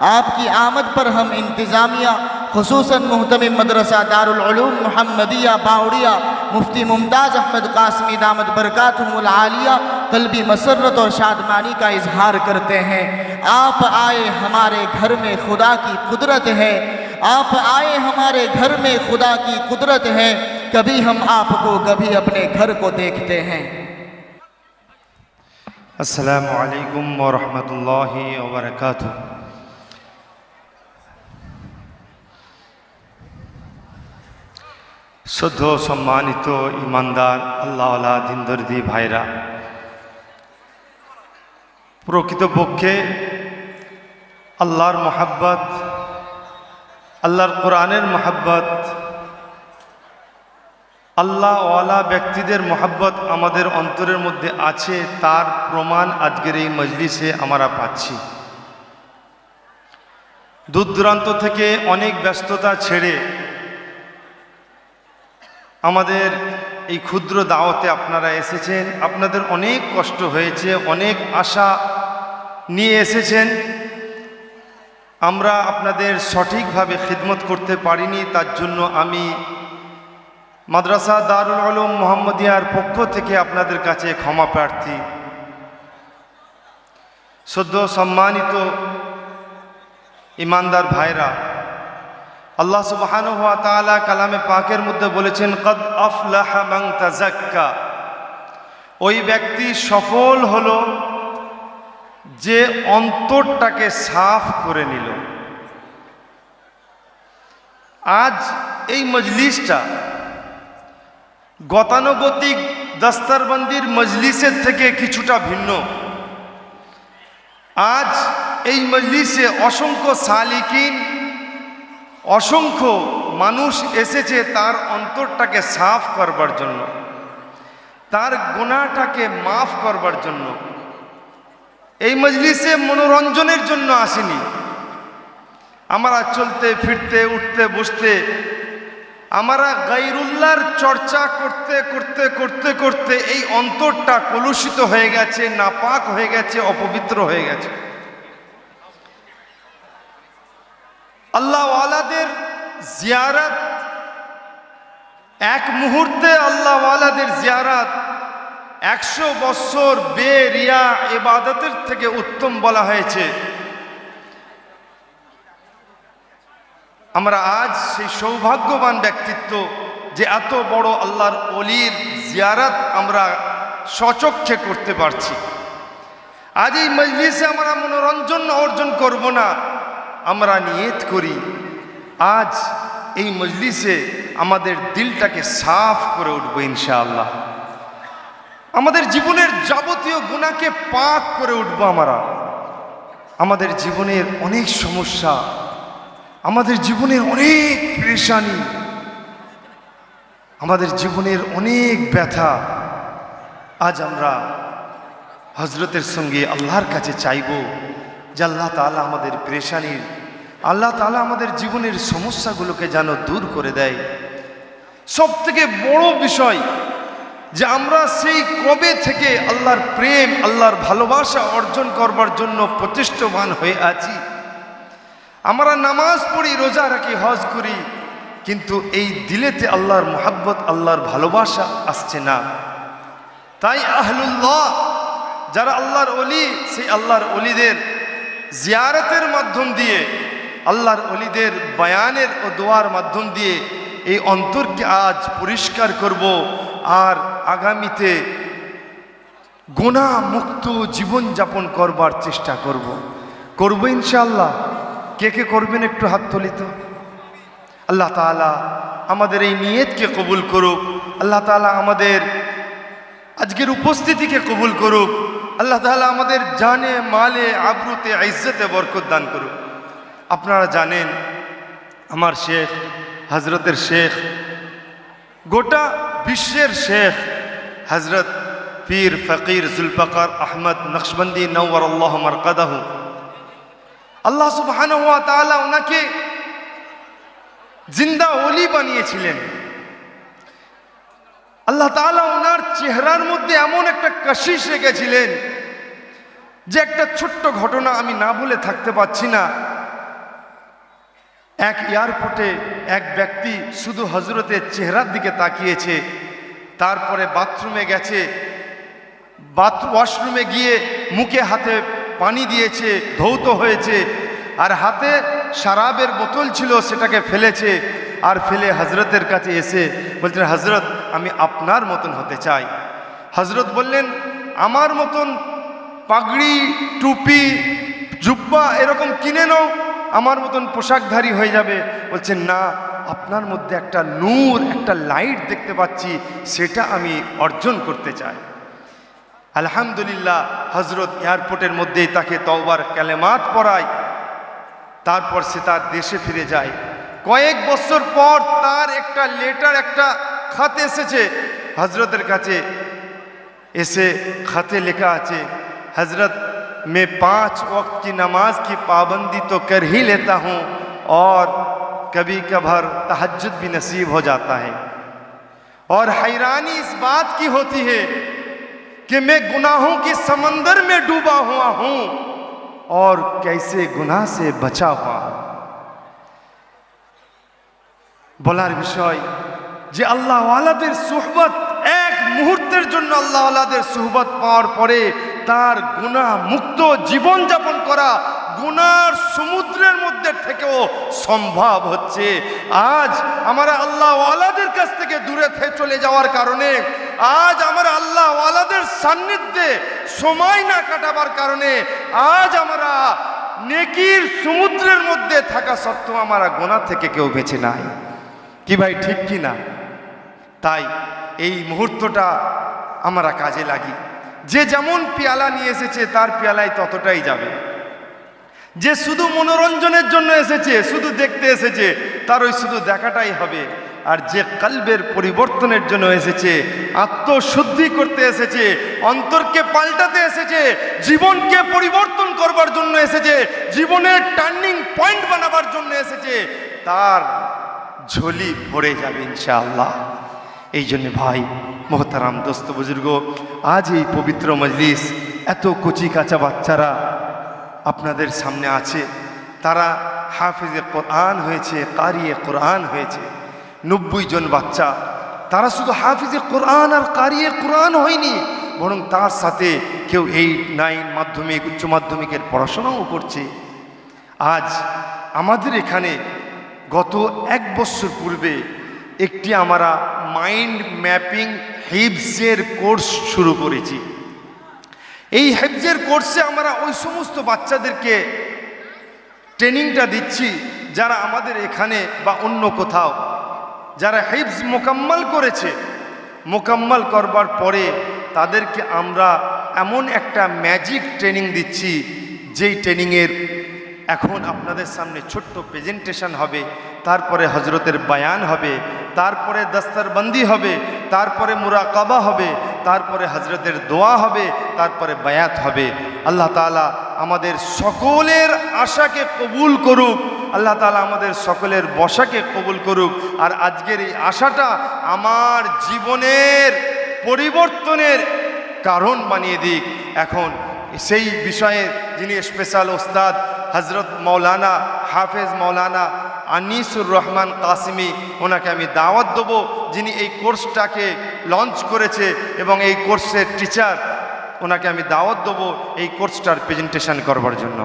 आपकी आमद पर हम इंतज़ामिया खुसूसन मुहतमिम मदरसा दारुल उलूम मुहम्मदिया बावड़िया मुफ्ती मुमताज़ अहमद कासमी दामद बरकातुहुल आलिया क़ल्बी मसरत और शादमानी का इजहार करते हैं। आप आए हमारे घर में खुदा की कुदरत है, आप आए हमारे घर में खुदा की कुदरत है, कभी हम आपको कभी अपने घर को देखते हैं। अस्सलामु अलैकुम व रहमतुल्लाहि व बरकातुहू। शुद्ध सम्मानित ईमानदार আল্লাহওয়ালা দিনদর্দি ভাইরা, প্রকৃতপক্ষে আল্লাহর মহাব্বত, আল্লাহর কোরআনের মহাব্বত, আল্লাহওয়ালা ব্যক্তিদের মহাব্বত আমাদের অন্তরের মধ্যে আছে, তার প্রমাণ আজকের এই মজলিসে আমরা পাচ্ছি। দূর দূরান্ত থেকে অনেক ব্যস্ততা ছেড়ে আমাদের এই ক্ষুদ্র দাওয়াতে আপনারা এসেছেন। আপনাদের অনেক কষ্ট হয়েছে, অনেক আশা নিয়ে এসেছেন। আমরা আপনাদের সঠিকভাবে খিদমত করতে পারিনি, তার জন্য আমি মাদ্রাসা দারুল উলুম মুহাম্মদিয়ার পক্ষ থেকে আপনাদের কাছে ক্ষমা প্রার্থী। সদ্য সম্মানিত ইমানদার ভাইরা, আল্লাহ সুবহানাহু ওয়া তাআলা কালামে পাকের মধ্যে বলেছেন, কদ আফলাহা মান তাযাক্কা। ওই ব্যক্তি সফল হলো যে অন্তরটাকে সাফ করে নিল। আজ এই মজলিসটা গতানুগতিক দস্তরবন্দির মজলিসের থেকে কিছুটা ভিন্ন। আজ এই মজলিসে অসংখ্য সালিকিন, অসংখ্য মানুষ এসেছে তার অন্তরটাকে সাফ করবার জন্য, তার গুনাহটাকে মাফ করবার জন্য। এই মজলিসে মনোরঞ্জনের জন্য আসেনি। আমরা চলতে ফিরতে উঠতে বসতে আমরা গায়রুল্লাহর চর্চা করতে করতে করতে করতে এই অন্তরটা কলুষিত হয়ে গেছে, নাপাক হয়ে গেছে, অপবিত্র হয়ে গেছে। আল্লাহওয়ালাদের জিয়ারত, এক মুহূর্তে আল্লাহওয়ালাদের জিয়ারত 100 বছর বেরিয়া ইবাদতের থেকে উত্তম বলা হয়েছে। আমরা আজ সেই সৌভাগ্যবান ব্যক্তিত্ব যে এত বড় আল্লাহর ওলির জিয়ারত আমরা স্বচক্ষে করতে পারছি। আজ এই মজলিসে আমরা মনোরঞ্জন অর্জন করব না, আমরা নিয়ত করি আজ এই মজলিসে আমাদের দিলটাকে সাফ করে উঠবো ইনশাআল্লাহ। আমাদের জীবনের যাবতীয় গুনাহকে পাক করে উঠবো আমরা। আমাদের জীবনের অনেক সমস্যা, আমাদের জীবনের অনেক পেরেশানি, আমাদের জীবনের অনেক ব্যথা আজ আমরা হযরতের সঙ্গে আল্লাহর কাছে চাইব যে আল্লাহ তাআলা আমাদের পেরেশানির, আল্লাহ তাআলা আমাদের জীবনের সমস্যাগুলোকে যেন দূর করে দেয়। সব থেকে বড় বিষয় যে আমরা সেই কবে থেকে আল্লাহর প্রেম, আল্লাহর ভালোবাসা অর্জন করবার জন্য প্রতিষ্ঠবান হয়ে আছি। আমরা নামাজ পড়ি, রোজা রাখি, হজ করি, কিন্তু এই দিলেতে আল্লাহর মুহাব্বত, আল্লাহর ভালোবাসা আসছে না। তাই আহলুল্লাহ যারা আল্লাহর ওলি, সেই আল্লাহর ওলিদের জিয়ারতের মাধ্যম দিয়ে, আল্লাহর ওলিদের বয়ানের ও দোয়ার মাধ্যম দিয়ে এই অন্তরকে আজ পরিষ্কার করব আর আগামীতে গুনাহ মুক্ত জীবন যাপন করবার চেষ্টা করব ইনশাআল্লাহ। কে কে করবেন একটু হাত তুলি তো। আল্লাহ তাআলা আমাদের এই নিয়তকে কবুল করুক, আল্লাহ তাআলা আমাদের আজকের উপস্থিতিকে কবুল করুক, আল্লাহ তাআলা আমাদের জানে, মালে, আবরুতে, ইজ্জতে বরকত দান করুক। আপনারা জানেন আমার শেখ, হযরতের শেখ, গোটা বিশ্বের শেখ হযরত পীর ফকির জুলফকার আহমদ নকশবন্দি নওয়ারাল্লাহু মারকাদাহু, আল্লাহ সুবহানাহু ওয়া তাআলা ওনাকে জিন্দা ওলি বানিয়েছিলেন। আল্লাহ তাআলা ওনার চেহারার মধ্যে এমন একটা কশিশ রেখেছিলেন যে একটা ছোট্ট ঘটনা আমি না বলে থাকতে পারছি না। এক এয়ারপোর্টে এক ব্যক্তি শুধু হজরতের চেহারার দিকে তাকিয়েছে, তারপরে বাথরুমে গেছে, ওয়াশরুমে গিয়ে মুখে হাতে পানি দিয়েছে, ধৌত হয়েছে, আর হাতে শরাবের বোতল ছিল সেটাকে ফেলেছে, আর ফেলে হজরতের কাছে এসে বলছেন, হজরত আমি আপনার মতন হতে চাই। হজরত বললেন, আমার মতন পাগড়ি, টুপি, জুব্বা এরকম কিনে নাও, আমার মতন পোশাকধারী হয়ে যাবে। বলছেন, না, আপনার মধ্যে একটা নূর, একটা লাইট দেখতে পাচ্ছি, সেটা আমি অর্জন করতে চাই। আলহামদুলিল্লাহ, হজরত এয়ারপোর্টের মধ্যেই তাকে তওবার কালেমাত পড়ায়, তারপর সে তার দেশে ফিরে যায়। কয়েক বছর পর তার একটা লেটার, একটা খাত এসেছে হজরতের কাছে। এসে খাতে লেখা আছে, हजरत मैं 5 वक्त की नमाज की पाबंदी तो कर ही लेता हूँ और कभी कभार तहज्जुद भी नसीब हो जाता है, और हैरानी इस बात की होती है कि मैं गुनाहों के समंदर में डूबा हुआ हूँ और कैसे गुनाह से बचा हुआ हूँ। বলার বিষয় যে আল্লাহ ওয়ালাদের সুহবত, এক মুহূর্তের জন্য আল্লাহ ওয়ালাদের সুহবত পাওয়ার পরে তার গুনাহ মুক্ত জীবন যাপন করা গুনার সমুদ্রের মধ্যে থেকেও সম্ভব হচ্ছে। আজ আমরা আল্লাহ ওয়ালাদের কাছ থেকে দূরে চলে যাওয়ার কারণে, আজ আমরা আল্লাহ ওয়ালাদের সান্নিধ্যে সময় না কাটাবার কারণে আজ আমরা নেকির সমুদ্রের মধ্যে থাকা সত্ত্বেও আমরা গুনাহ থেকে কেউ বেঁচে নাই। কি ভাই, ঠিক কি না? তাই এই মুহূর্তটা আমরা কাজে লাগি। যে যেমন পেয়ালা নিয়ে এসেছে তার পেয়ালায় ততটাই যাবে। যে শুধু মনোরঞ্জনের জন্য এসেছে, শুধু দেখতে এসেছে, তার ওই শুধু দেখাটাই হবে। আর যে কলবের পরিবর্তনের জন্য এসেছে, আত্মশুদ্ধি করতে এসেছে, অন্তরকে পাল্টাতে এসেছে, জীবনকে পরিবর্তন করবার জন্য এসেছে, জীবনের টার্নিং পয়েন্ট বানাবার জন্য এসেছে, তার ঝোলি ভরে যাবে ইনশাআল্লাহ। এই জন্য ভাই মোহতারাম, দোস্ত, বুজুর্গ, আজ এই পবিত্র মজলিস, এত কচি কাঁচা বাচ্চারা আপনাদের সামনে আছে, তারা হাফিজে কোরআন হয়েছে, কারিয়ে কোরআন হয়েছে। 90 জন বাচ্চা, তারা শুধু হাফিজে কোরআন আর কারিয়ে কোরআন হয়নি, বরং তার সাথে কেউ 8, 9 মাধ্যমিক, উচ্চ মাধ্যমিকের পড়াশোনাও করছে। আজ আমাদের এখানে গত 1 বছর পূর্বে একটি আমরা মাইন্ড ম্যাপিং হিফজের কোর্স শুরু করেছি। এই হিফজের কোর্সে আমরা ওই সমস্ত বাচ্চাদেরকে ট্রেনিংটা দিচ্ছি যারা আমাদের এখানে বা অন্য কোথাও যারা হিফজ মোকাম্মল করেছে। মোকাম্মল করবার পরে তাদেরকে আমরা এমন একটা ম্যাজিক ট্রেনিং দিচ্ছি, যেই ট্রেনিংয়ের এখন আপনাদের সামনে ছোট্ট প্রেজেন্টেশন হবে, তারপরে হজরতের বয়ান হবে, তারপরে দস্তরবন্দি হবে, তারপরে মুরাকাবা হবে, তারপরে হজরতের দোয়া হবে, তারপরে বায়াত হবে। আল্লাহ তাআলা আমাদের সকলের আশাকে কবুল করুক, আল্লাহ তাআলা আমাদের সকলের বসাকে কবুল করুক। আর আজকের এই আশাটা আমার জীবনের পরিবর্তনের কারণ বানিয়ে দিক। এখন সেই বিষয়ে যিনি স্পেশাল ওস্তাদ হজরত মৌলানা হাফেজ মৌলানা আনিসুর রহমান কাসিমি, ওনাকে আমি দাওয়াত দেবো, যিনি এই কোর্সটাকে লঞ্চ করেছে এবং এই কোর্সের টিচার, ওনাকে আমি দাওয়াত দেবো এই কোর্সটার প্রেজেন্টেশন করবার জন্য।